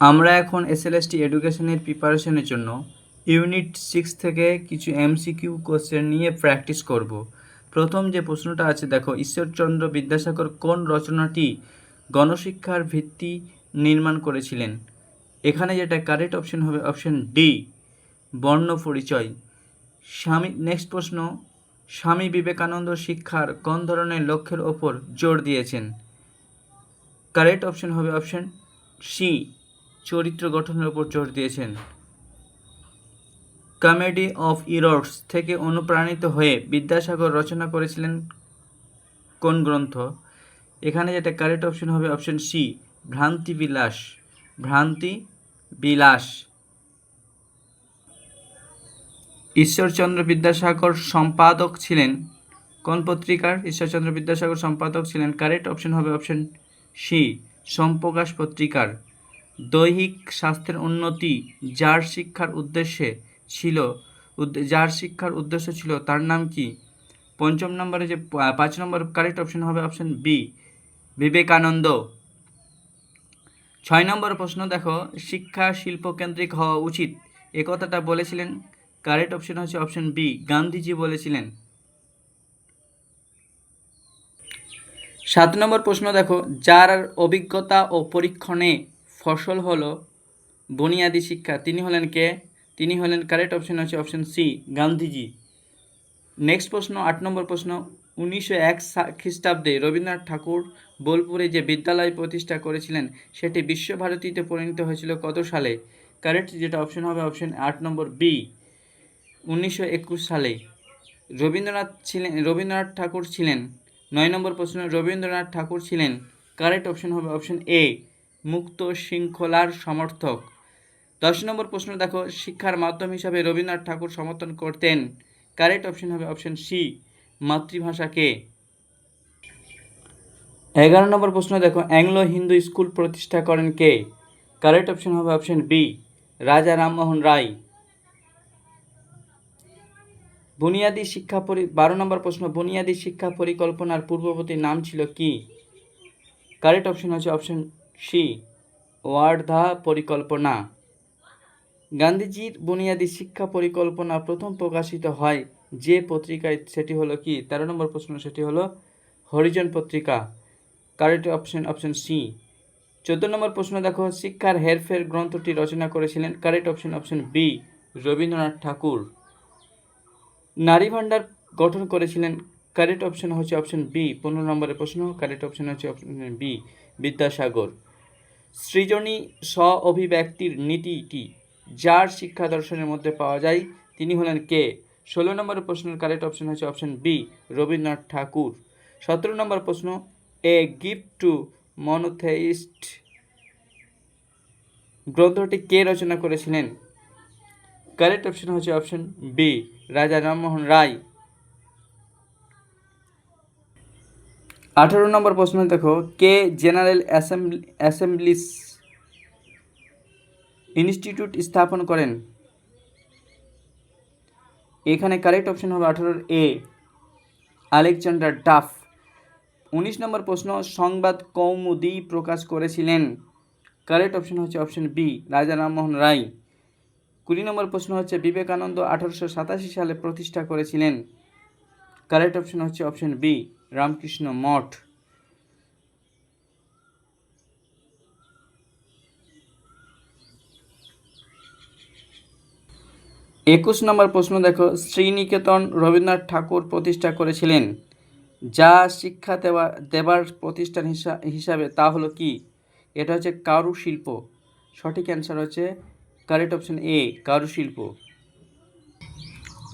আমরা এখন এসএলএসটি এডুকেশনের প্রিপারেশনের জন্য ইউনিট 6 থেকে কিছু এমসিকিউ কোশ্চেন নিয়ে প্র্যাকটিস করব। প্রথম যে প্রশ্নটা আছে দেখো, ঈশ্বরচন্দ্র বিদ্যাসাগর কোন রচনাটি গণশিক্ষার ভিত্তি নির্মাণ করেছিলেন? এখানে যেটা কারেক্ট অপশন হবে অপশন ডি, বর্ণ পরিচয়। নেক্সট প্রশ্ন, স্বামী বিবেকানন্দ শিক্ষার কোন ধরনের লক্ষ্যের ওপর জোর দিয়েছেন? কারেক্ট অপশন হবে অপশন সি, চরিত্র গঠনের উপর জোর দিয়েছেন। কমেডি অফ ইরর্স থেকে অনুপ্রাণিত হয়ে বিদ্যাসাগর রচনা করেছিলেন কোন গ্রন্থ? এখানে যেটা কারেক্ট অপশন হবে অপশন সি, ভ্রান্তি বিলাস। ভ্রান্তি বিলাস। ঈশ্বরচন্দ্র বিদ্যাসাগর সম্পাদক ছিলেন কোন পত্রিকার? ঈশ্বরচন্দ্র বিদ্যাসাগর সম্পাদক ছিলেন, কারেক্ট অপশন হবে অপশন সি, সোমপ্রকাশ পত্রিকার। দৈহিক স্বাস্থ্যের উন্নতি যার শিক্ষার উদ্দেশ্য ছিল তার নাম কি? পঞ্চম নম্বরে যে 5 নম্বর কারেক্ট অপশন হবে অপশন বি, বিবেকানন্দ। 6 নম্বর প্রশ্ন দেখো, শিক্ষা শিল্পকেন্দ্রিক হওয়া উচিত এ কথাটা বলেছিলেন, কারেক্ট অপশন হচ্ছে অপশন বি, গান্ধীজি বলেছিলেন। 7 নম্বর প্রশ্ন দেখো, যার অভিজ্ঞতা ও পরীক্ষণে ফসল হলো বুনিয়াদী শিক্ষা, তিনি হলেন কে? তিনি হলেন, কারেক্ট অপশন হচ্ছে অপশন সি, গান্ধীজি। নেক্সট প্রশ্ন 8 নম্বর প্রশ্ন, 1901 খ্রিস্টাব্দে রবীন্দ্রনাথ ঠাকুর বোলপুরে যে বিদ্যালয় প্রতিষ্ঠা করেছিলেন সেটি বিশ্বভারতীতে পরিণত হয়েছিল কত সালে? কারেক্ট যেটা অপশন হবে অপশন 8 নম্বর বি, 1921 সালে। রবীন্দ্রনাথ ঠাকুর ছিলেন, 9 নম্বর প্রশ্ন, রবীন্দ্রনাথ ঠাকুর ছিলেন, কারেক্ট অপশন হবে অপশন এ, মুক্ত শৃঙ্খলার সমর্থক। 10 নম্বর প্রশ্ন দেখো, শিক্ষার মাধ্যম হিসাবে রবীন্দ্রনাথ ঠাকুর সমর্থন করতেন, কারেক্ট অপশন হবে অপশন সি, মাতৃভাষাকে। 11 নম্বর প্রশ্ন দেখো, অ্যাংলো হিন্দু স্কুল প্রতিষ্ঠা করেন কে? কারেক্ট অপশন হবে অপশন বি, রাজা রামমোহন রায়। 12 নম্বর প্রশ্ন, বুনিয়াদী শিক্ষা পরিকল্পনার পূর্ববর্তী নাম ছিল কি? কারেক্ট অপশন হচ্ছে অপশন সি, ওয়ার্ধা পরিকল্পনা। গান্ধীজির বুনিয়াদী শিক্ষা পরিকল্পনা প্রথম প্রকাশিত হয় যে পত্রিকায়, সেটি হলো কি? 13 নম্বর প্রশ্ন, সেটি হলো হরিজন পত্রিকা। Correct option option C. 14 নম্বর প্রশ্ন দেখো, শিক্ষার হেরফের গ্রন্থটি রচনা করেছিলেন, correct option option B, Rabindranath Thakur. নারী ভাণ্ডার গঠন করেছিলেন, কারেক্ট অপশন হচ্ছে অপশন বি। 15 নম্বরের প্রশ্ন, কারেক্ট অপশন হচ্ছে অপশন বি, বিদ্যাসাগর। সৃজনী স্ব অভিব্যক্তির নীতিটি যার শিক্ষা দর্শনের মধ্যে পাওয়া যায় তিনি হলেন কে? 16 নম্বরের প্রশ্নের কারেক্ট অপশন হচ্ছে অপশন বি, রবীন্দ্রনাথ ঠাকুর। 17 নম্বর প্রশ্ন, এ গিফট টু মনোথেইস্ট গ্রন্থটি কে রচনা করেছিলেন? কারেক্ট অপশন হচ্ছে অপশন বি, রাজা রামমোহন রায়। 18 নম্বর প্রশ্ন দেখো, কে জেনারেল অ্যাসেম্বলিস ইনস্টিটিউট স্থাপন করেন? এখানে কারেক্ট অপশন হবে 18 এ, আলেকজান্ডার ডাফ। 19 নম্বর প্রশ্ন, সংবাদ কৌমুদি প্রকাশ করেছিলেন, কারেক্ট অপশন হচ্ছে অপশন বি, রাজা রামমোহন রায়। 20 নম্বর প্রশ্ন হচ্ছে, বিবেকানন্দ 1887 সালে প্রতিষ্ঠা করেছিলেন, কারেক্ট অপশন হচ্ছে অপশন বি, রামকৃষ্ণ মঠ। 21 নম্বর প্রশ্ন দেখো, শ্রীনিকেতন রবীন্দ্রনাথ ঠাকুর প্রতিষ্ঠা করেছিলেন, যা শিক্ষা দেবার প্রতিষ্ঠান হিসাবে তা হলো কি? এটা হচ্ছে কারুশিল্প। সঠিক অ্যান্সার হচ্ছে কারেক্ট অপশন এ, কারুশিল্প।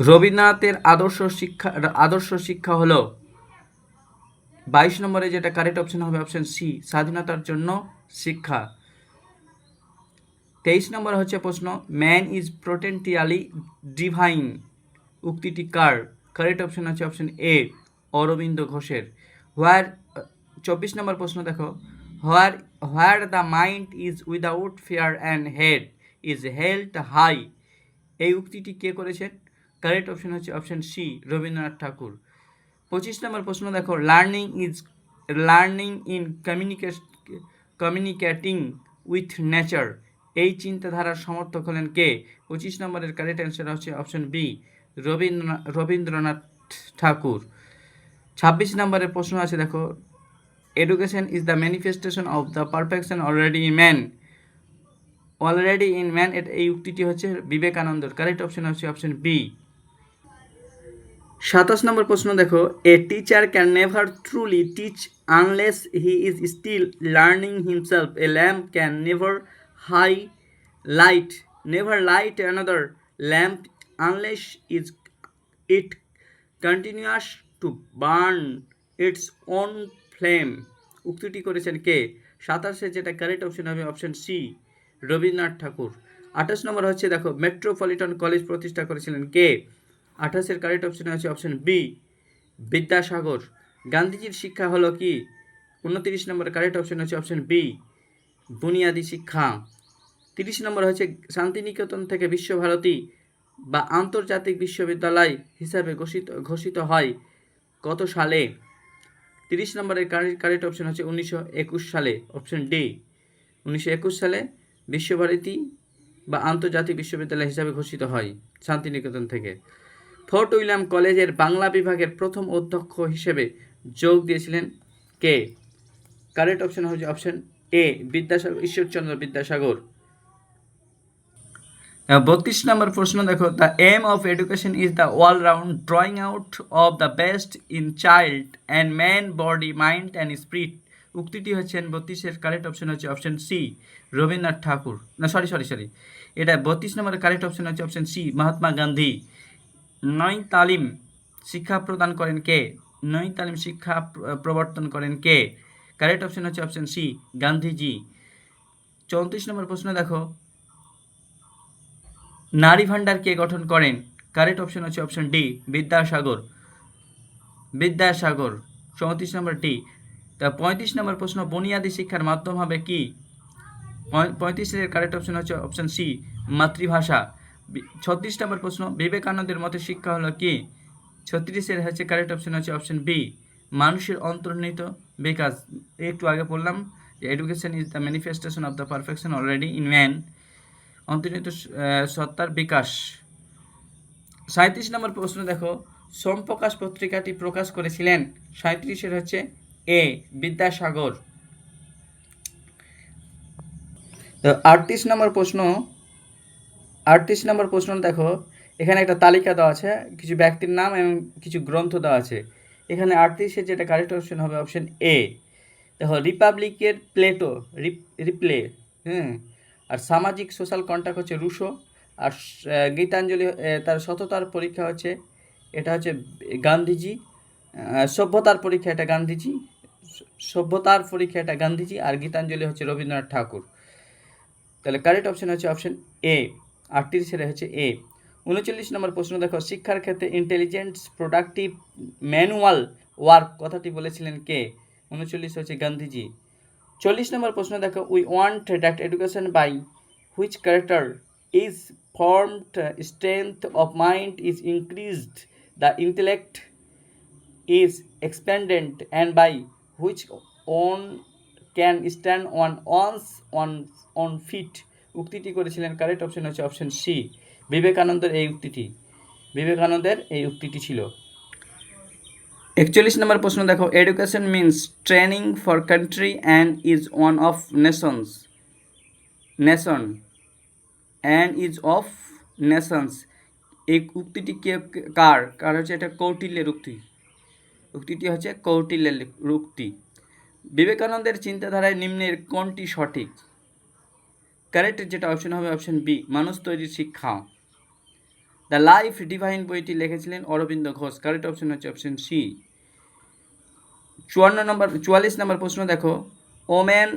রবীন্দ্রনাথের আদর্শ শিক্ষা হলো, 22 নম্বরে যেটা কারেক্ট অপশন হবে অপশন সি, স্বাধীনতার জন্য শিক্ষা। 23 নম্বর হচ্ছে প্রশ্ন, ম্যান ইজ পোটেনশিয়ালি ডিভাইন উক্তিটি কার? কারেক্ট অপশন হচ্ছে অপশন এ, অরবিন্দ ঘোষের। 24 নম্বর প্রশ্ন দেখো, where the mind is without fear and head is held high, এই উক্তিটি কে করেছেন? কারেক্ট অপশন হচ্ছে অপশন সি, রবীন্দ্রনাথ ঠাকুর। 25 নম্বর প্রশ্ন দেখো, learning in communicating with nature এই চিন্তাধারার সমর্থক হলেন কে? 25 নম্বরের কারেক্ট অ্যান্সার হচ্ছে অপশন বি, রবীন্দ্রনাথ ঠাকুর। 26 নম্বরের প্রশ্ন আছে দেখো, education is the manifestation of the perfection already in man. এই উক্তিটি হচ্ছে বিবেকানন্দর। কারেক্ট অপশন হচ্ছে অপশন বি। 27 নম্বর প্রশ্ন দেখো, a teacher can never truly teach unless he is still learning himself. A lamp can never light another lamp unless it continuous to burn its own flame. উক্তিটি করেছেন কে? 27 যেটা correct option হবে option C, Rabindranath Thakur. 28 নম্বর হচ্ছে দেখো, metropolitan college প্রতিষ্ঠা করেছিলেন কে? 28 কারেক্ট অপশন হচ্ছে অপশন বি, বিদ্যাসাগর। গান্ধীজির শিক্ষা হলো কি? 29 নম্বর কারেক্ট অপশন হচ্ছে অপশন বি, বুনিয়াদী শিক্ষা। 30 নম্বর হচ্ছে, শান্তিনিকেতন থেকে বিশ্বভারতী বা আন্তর্জাতিক বিশ্ববিদ্যালয় হিসাবে ঘোষিত হয় কত সালে? 30 নম্বরের কারেক্ট অপশন হচ্ছে 1921 সালে, অপশন ডি। 1921 সালে বিশ্বভারতী বা আন্তর্জাতিক বিশ্ববিদ্যালয় হিসাবে ঘোষিত হয় শান্তিনিকেতন থেকে। ফোর্ট উইলিয়াম কলেজের বাংলা বিভাগের প্রথম অধ্যক্ষ হিসেবে যোগ দিয়েছিলেন কে? কারেক্ট অপশন হচ্ছে অপশন এ, ঈশ্বরচন্দ্র বিদ্যাসাগর। 32 নম্বর প্রশ্ন দেখো, the aim of education is the all round drawing out of the best in child and man body mind and spirit. উক্তিটি হচ্ছেন 32-এর কারেক্ট অপশন হচ্ছে অপশন সি, রবীন্দ্রনাথ ঠাকুর। না সরি, এটা 32 নম্বরের কারেক্ট অপশন হচ্ছে অপশন সি, মহাত্মা গান্ধী। 9 তালিম শিক্ষা প্রদান করেন কে? 9 তালিম শিক্ষা প্রবর্তন করেন কে? কারেক্ট অপশন হচ্ছে অপশন সি, গান্ধীজি। 34 নম্বর প্রশ্ন দেখো, নারী ভান্ডার কে গঠন করেন? কারেক্ট অপশন হচ্ছে অপশন ডি, বিদ্যাসাগর। 34 নম্বর ডি। তা 35 নম্বর প্রশ্ন, বুনিয়াদী শিক্ষার মাধ্যম হবে কি? 35-এর কারেক্ট অপশন হচ্ছে অপশন সি, মাতৃভাষা। 36 নম্বর প্রশ্ন, বিবেকানন্দের মতে শিক্ষা হলো কি? 36-এর হচ্ছে কারেক্ট অপশন হচ্ছে অপশন বি, মানুষের অন্তর্নিহিত বিকাশ। একটু আগে বললাম যে education is the manifestation of the perfection already in man, অন্তর্নিহিত সত্তার বিকাশ। 37 নম্বর প্রশ্ন দেখো, সোমপ্রকাশ পত্রিকাটি প্রকাশ করেছিলেন? 37-এর হচ্ছে এ, বিদ্যাসাগর। 38 নম্বর প্রশ্ন দেখো, এখানে একটা তালিকা দেওয়া আছে, কিছু ব্যক্তির নাম এবং কিছু গ্রন্থ দেওয়া আছে। এখানে 38-এর যেটা কারেক্ট অপশন হবে অপশন এ। দেখো, রিপাবলিকের প্লেটো, রিপ্লে, আর সামাজিক সোশ্যাল কন্ট্যাক্ট হচ্ছে রুশো। আর গীতাঞ্জলি, তার সততার পরীক্ষা হচ্ছে, এটা হচ্ছে গান্ধীজি। সভ্যতার পরীক্ষা এটা গান্ধীজি। আর গীতাঞ্জলি হচ্ছে রবীন্দ্রনাথ ঠাকুর। তাহলে কারেক্ট অপশন হচ্ছে অপশন এ, 38-এর হচ্ছে এ। 39 নম্বর প্রশ্ন দেখো, শিক্ষার ক্ষেত্রে ইন্টেলিজেন্ট প্রোডাক্টিভ ম্যানুয়াল ওয়ার্ক কথাটি বলেছিলেন কে? 39 হচ্ছে গান্ধীজি। 40 নম্বর প্রশ্ন দেখো, we want that education by which character is formed strength of mind is increased, the intellect is expanded and by which own can stand on feet. উক্তিটি করেছিলেন, কারেক্ট অপশন হচ্ছে option C, বিবেকানন্দের এই উক্তিটি ছিল। 41 নম্বর প্রশ্ন দেখো, education means training for country and is one of nations. এই উক্তিটি কার হচ্ছে? এটা কৌটিল্যের উক্তিটি হচ্ছে কৌটিল্যের উক্তি। বিবেকানন্দের চিন্তাধারায় নিম্নের কোনটি সঠিক? কারেক্ট যেটা অপশন হবে অপশন বি, মানুষ তৈরির শিক্ষা। দ্য লাইফ ডিভাইন বইটি লিখেছিলেন অরবিন্দ ঘোষ। কারেক্ট অপশন হচ্ছে অপশন সি। 44 নম্বর প্রশ্ন দেখো, women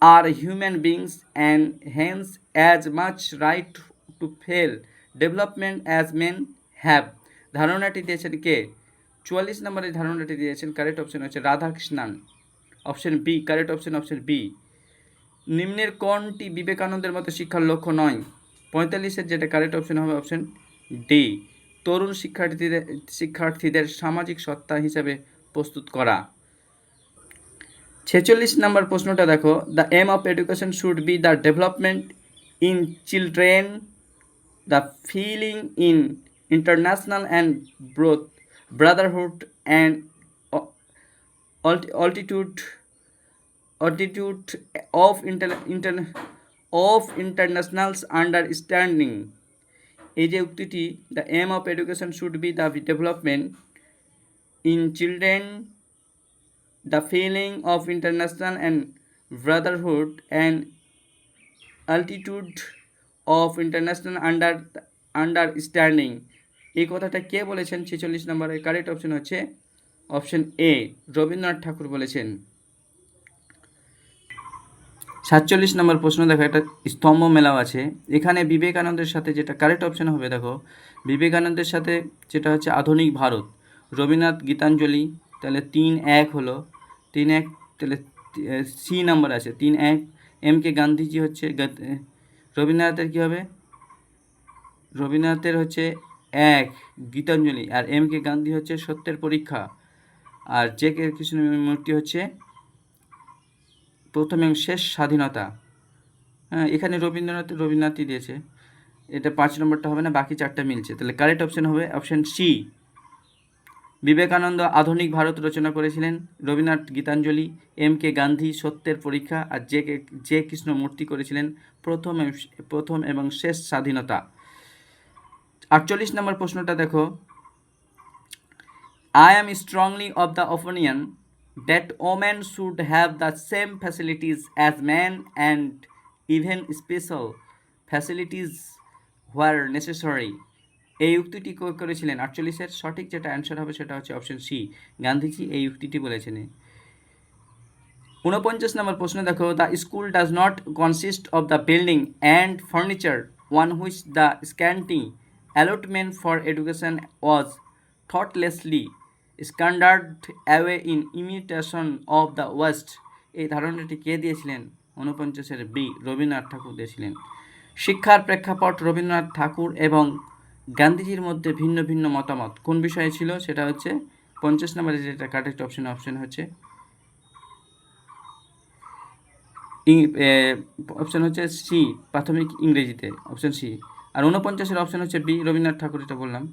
are human beings and hence as much right to full development as men have. ধারণাটি দিয়েছেন কে? 44 নম্বরের ধারণাটি দিয়েছেন, কারেক্ট অপশন হচ্ছে Radhakrishnan, option B. Correct option B. নিম্নের কোনটি বিবেকানন্দের মতো শিক্ষার লক্ষ্য নয়? 45-এর যেটা কারেক্ট অপশন হবে অপশন ডি, তরুণ শিক্ষার্থীদের সামাজিক সত্তা হিসেবে প্রস্তুত করা। 46 নম্বর প্রশ্নটা দেখো, the aim of education should be the development in children, the feeling in international and brotherhood and altitude of international understanding। এই যে উক্তিটি, the aim of education should be the development in children the feeling of international and brotherhood and altitude of international understanding। এই কথাটা কে বলেছেন 46 নম্বরের correct option হচ্ছে option এ, রবীন্দ্রনাথ ঠাকুর বলেছেন। 47 নম্বর প্রশ্ন দেখো, একটা স্তম্ভ মেলাও আছে এখানে বিবেকানন্দের সাথে, যেটা কারেক্ট অপশন হবে দেখো বিবেকানন্দের সাথে যেটা হচ্ছে আধুনিক ভারত, রবীন্দ্রনাথ গীতাঞ্জলি, তাহলে 3-1 হলো, 3-1, তাহলে সি নাম্বার আছে 3-1। এম কে গান্ধীজি হচ্ছে রবীন্দ্রনাথের কী হবে, রবীন্দ্রনাথের হচ্ছে 1 গীতাঞ্জলি, আর এম কে গান্ধী হচ্ছে সত্যের পরীক্ষা, আর জে কে কৃষ্ণমূর্তি হচ্ছে প্রথম এবং শেষ স্বাধীনতা। হ্যাঁ, এখানে রবীন্দ্রনাথই দিয়েছে, এটা 5 নম্বরটা হবে না, বাকি 4টা মিলছে, তাহলে কারেক্ট অপশন হবে অপশন সি। বিবেকানন্দ আধুনিক ভারত রচনা করেছিলেন, রবীন্দ্রনাথ গীতাঞ্জলি, এম কে গান্ধী সত্যের পরীক্ষা, আর জে কৃষ্ণমূর্তি করেছিলেন প্রথম এবং শেষ স্বাধীনতা। 48 নম্বর প্রশ্নটা দেখো, I am strongly of the opinion that women should have the same facilities as men and even special facilities where necessary। এই উক্তিটি করেছিলেন 48-এর সঠিক যেটা অ্যান্সার হবে সেটা হচ্ছে অপশন সি, গান্ধীজি এই উক্তিটি বলেছেন। 49 নম্বর প্রশ্ন দেখো, the school does not consist of the building and furniture one which the scanty allotment for education was thoughtlessly squandered away in imitation of the West। এই ধারণাটি কে দিয়েছিলেন? 49-এর বি, রবীন্দ্রনাথ ঠাকুর দিয়েছিলেন। শিক্ষার প্রেক্ষাপট রবীন্দ্রনাথ ঠাকুর এবং গান্ধীজির মধ্যে ভিন্ন ভিন্ন মতামত কোন বিষয়ে ছিল, সেটা হচ্ছে 50 নম্বরে যেটা কারেক্ট অপশন হচ্ছে অপশন হচ্ছে সি, প্রাথমিক ইংরেজিতে, অপশন সি। আর 49-এর অপশন হচ্ছে বি, রবীন্দ্রনাথ ঠাকুর, এটা বললাম।